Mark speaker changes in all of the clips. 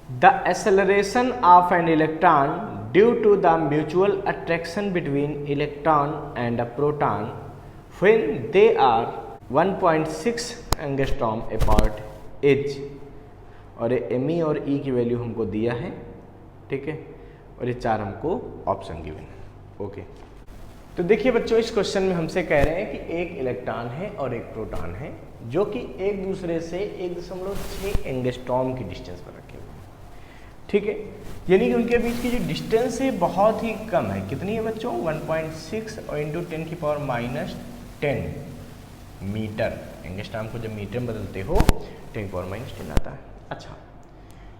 Speaker 1: The acceleration of an electron due to the mutual attraction between electron and a proton when they are 1.6 angstrom apart is. और ये me और E की value हमको दिया है, ठीक है, और ये 4 हमको ऑप्शन गिवन है। ओके, तो देखिए बच्चों, इस क्वेश्चन में हमसे कह रहे हैं कि एक इलेक्ट्रॉन है और एक प्रोटॉन है जो कि एक दूसरे से 1.6 एंगस्ट्रॉम की डिस्टेंस पर रखे हुए हैं, ठीक है। यानी कि उनके बीच की जो डिस्टेंस है बहुत ही कम है। कितनी है बच्चों? 1.6 और इंटू 10⁻⁻10 मीटर। एंगस्ट्रॉम को जब मीटर में बदलते हो 10⁻⁻10 आता है। अच्छा,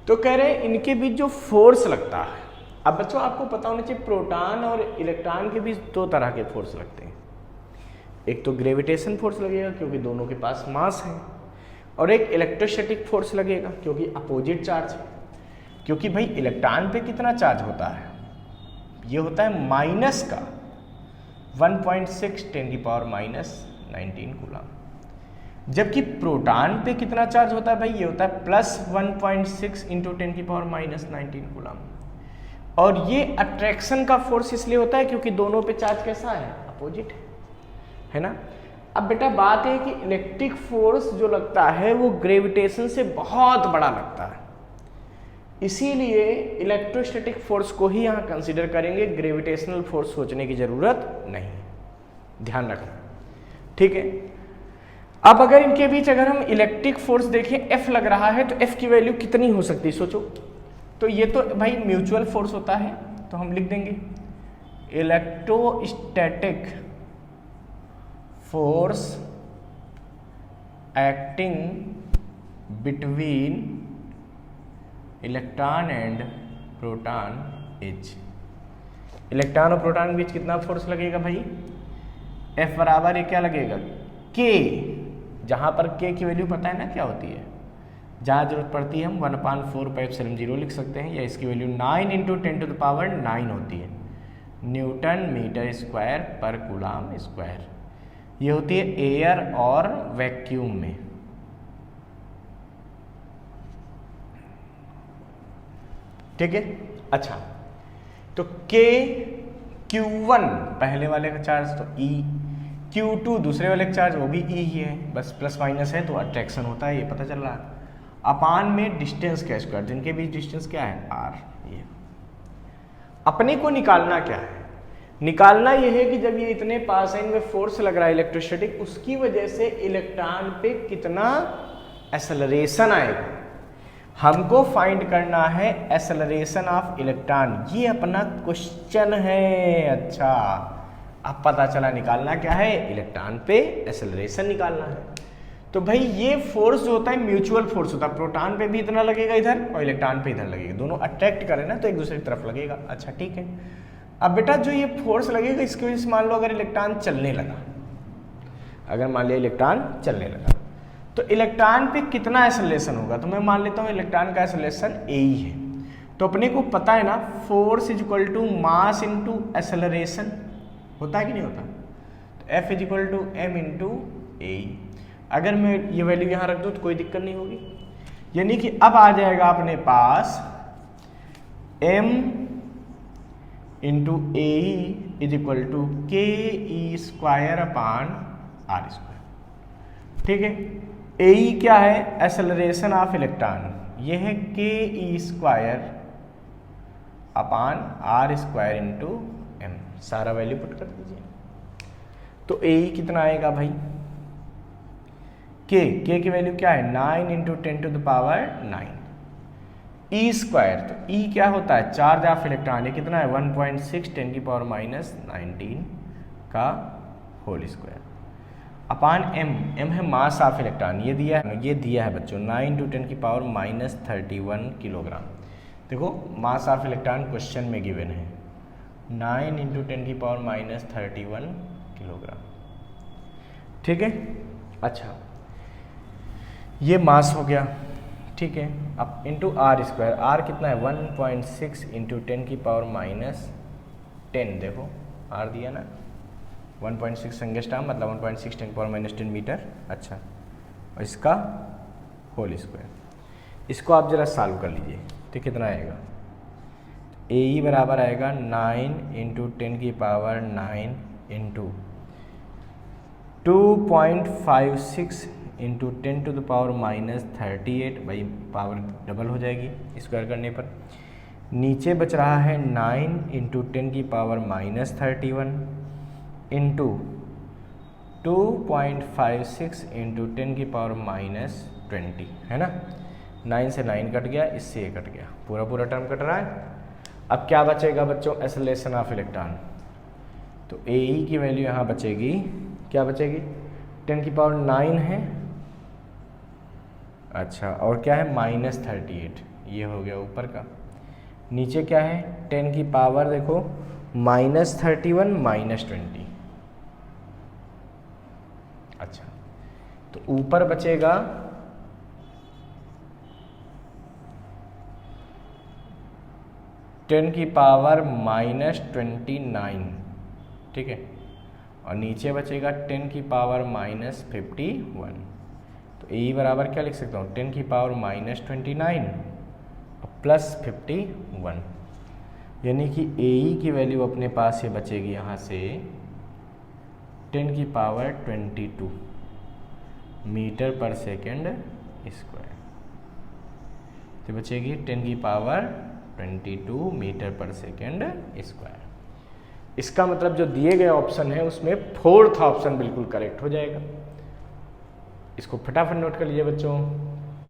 Speaker 1: तो कह रहे हैं इनके बीच जो फोर्स लगता है। अब बच्चों आपको पता होना चाहिए प्रोटॉन और इलेक्ट्रॉन के बीच 2 तरह के फोर्स लगते हैं। एक तो ग्रेविटेशन फोर्स लगेगा क्योंकि दोनों के पास मास है, और एक इलेक्ट्रोस्टैटिक फोर्स लगेगा क्योंकि अपोजिट चार्ज है। क्योंकि भाई इलेक्ट्रॉन पे कितना चार्ज होता है? ये होता है माइनस का 1.6 10⁻⁻19 कूलम। जबकि प्रोटॉन पे कितना चार्ज होता है भाई? ये होता है प्लस 1.6 इंटू 10⁻⁻19 कूलम। और ये अट्रैक्शन का फोर्स इसलिए होता है क्योंकि दोनों पे चार्ज कैसा है? अपोजिट है ना। अब बेटा बात है कि इलेक्ट्रिक फोर्स जो लगता है वो ग्रेविटेशन से बहुत बड़ा लगता है, इसीलिए इलेक्ट्रोस्टैटिक फोर्स को ही यहाँ कंसीडर करेंगे। ग्रेविटेशनल फोर्स सोचने की जरूरत नहीं, ध्यान रखना, ठीक है। अब अगर इनके बीच अगर हम इलेक्ट्रिक फोर्स देखें, F लग रहा है, तो F की वैल्यू कितनी हो सकती है सोचो। तो ये तो भाई म्यूचुअल फोर्स होता है, तो हम लिख देंगे electrostatic force acting between electron and proton is. Electron और प्रोटॉन के बीच कितना फोर्स लगेगा भाई? F बराबर ये क्या लगेगा? K। जहां पर K की वैल्यू पता है ना क्या होती है, जहाँ जरूरत पड़ती है हम 1/4πε0 लिख सकते हैं, या इसकी वैल्यू 9 इंटू 10⁻9 होती है न्यूटन मीटर स्क्वायर पर कूलम स्क्वायर। ये होती है एयर और वैक्यूम में। ठीक है, अच्छा, तो K Q1 पहले वाले का चार्ज तो E, Q2 दूसरे वाले का चार्ज वो भी E ही है, बस प्लस माइनस है तो अट्रैक्शन होता है, ये पता चल रहा है। अपान में डिस्टेंस का स्क्वायर, जिनके बीच डिस्टेंस क्या है? R। ये अपने को निकालना क्या है? निकालना यह है कि जब ये इतने पास है, इनमें फोर्स लग रहा है इलेक्ट्रोस्टैटिक, उसकी वजह से इलेक्ट्रॉन पे कितना एक्सेलरेशन आएगा। हमको फाइंड करना है एक्सेलरेशन ऑफ इलेक्ट्रॉन, ये अपना क्वेश्चन है। अच्छा, अब पता चला निकालना क्या है? इलेक्ट्रॉन पे एक्सेलरेशन निकालना है। तो भाई ये फोर्स जो होता है म्यूचुअल फोर्स होता है, प्रोटॉन पे भी इतना लगेगा इधर और इलेक्ट्रॉन पे इधर लगेगा, दोनों अट्रैक्ट करें ना तो एक दूसरे की तरफ लगेगा। अच्छा ठीक है, अब बेटा जो ये फोर्स लगेगा इसकी वजह से मान लो अगर इलेक्ट्रॉन चलने लगा, अगर मान लिया इलेक्ट्रॉन चलने लगा तो इलेक्ट्रॉन पे कितना एक्सेलरेशन होगा? तो मैं मान लेता हूँ इलेक्ट्रॉन का एक्सेलरेशन ए ही है, तो अपने को पता है ना force is equal to mass into acceleration, होता है कि नहीं होता? तो F is equal to M into A. अगर मैं ये वैल्यू यहाँ रख दूँ तो कोई दिक्कत नहीं होगी, यानी कि अब आ जाएगा अपने पास m into a is equal to k E square upon are square. ठीक है, ए क्या है? एक्सेलरेशन ऑफ इलेक्ट्रॉन, ये है के ई square upon are square into M. सारा वैल्यू पुट कर दीजिए, तो ए कितना आएगा भाई? के की वैल्यू क्या है? 9 इंटू 10⁻9 ई स्क्वायर, तो ई क्या होता है? चार्ज ऑफ इलेक्ट्रॉन, ये कितना है? 1.6 10⁻⁻19 का होल स्क्वायर अपान एम है मास ऑफ इलेक्ट्रॉन, ये दिया है बच्चों 9 इंटू 10⁻31 किलोग्राम। देखो मास ऑफ इलेक्ट्रॉन क्वेश्चन में गिवन है 9 इंटू 10⁻31 किलोग्राम। ठीक है, अच्छा ये मास हो गया, ठीक है। अब इंटू आर स्क्वायर, आर कितना है? 1.6 इंटू 10⁻10, देखो आर दिया ना 1.6 एंगस्ट्रॉम मतलब 1.6 10⁻10 मीटर। अच्छा, और इसका होल स्क्वायर, इसको आप जरा सॉल्व कर लीजिए। तो कितना आएगा, ए ई बराबर आएगा 9 इंटू 10 की power 9 into 2.56 into 10 to the power -38, भाई पावर डबल हो जाएगी स्क्वायर करने पर। नीचे बच रहा है 9 इंटू 10 की पावर -31 इंटू 2.56 इंटू 10 की पावर -20, है ना। 9 से 9 कट गया, इससे ये कट गया, पूरा पूरा टर्म कट रहा है। अब क्या बचेगा बच्चों, एक्सेलरेशन ऑफ इलेक्ट्रॉन। तो ए ई की वैल्यू यहाँ बचेगी, क्या बचेगी, 10 की पावर 9 है, अच्छा, और क्या है -38, ये हो गया ऊपर का। नीचे क्या है, 10 की पावर देखो -31 -20, अच्छा, तो ऊपर बचेगा 10 की पावर -29, ठीक है, और नीचे बचेगा 10 की पावर -51। तो ए बराबर क्या लिख सकता हूँ, 10 की पावर -29 और +51, यानी कि ए की वैल्यू अपने पास ये बचेगी यहाँ से 10 की पावर 22 मीटर पर सेकेंड स्क्वायर। तो बचेगी 10 की पावर 22 मीटर पर सेकेंड स्क्वायर। इसका मतलब जो दिए गए ऑप्शन है उसमें 4th ऑप्शन बिल्कुल करेक्ट हो जाएगा। इसको फटाफट नोट कर लीजिए बच्चों।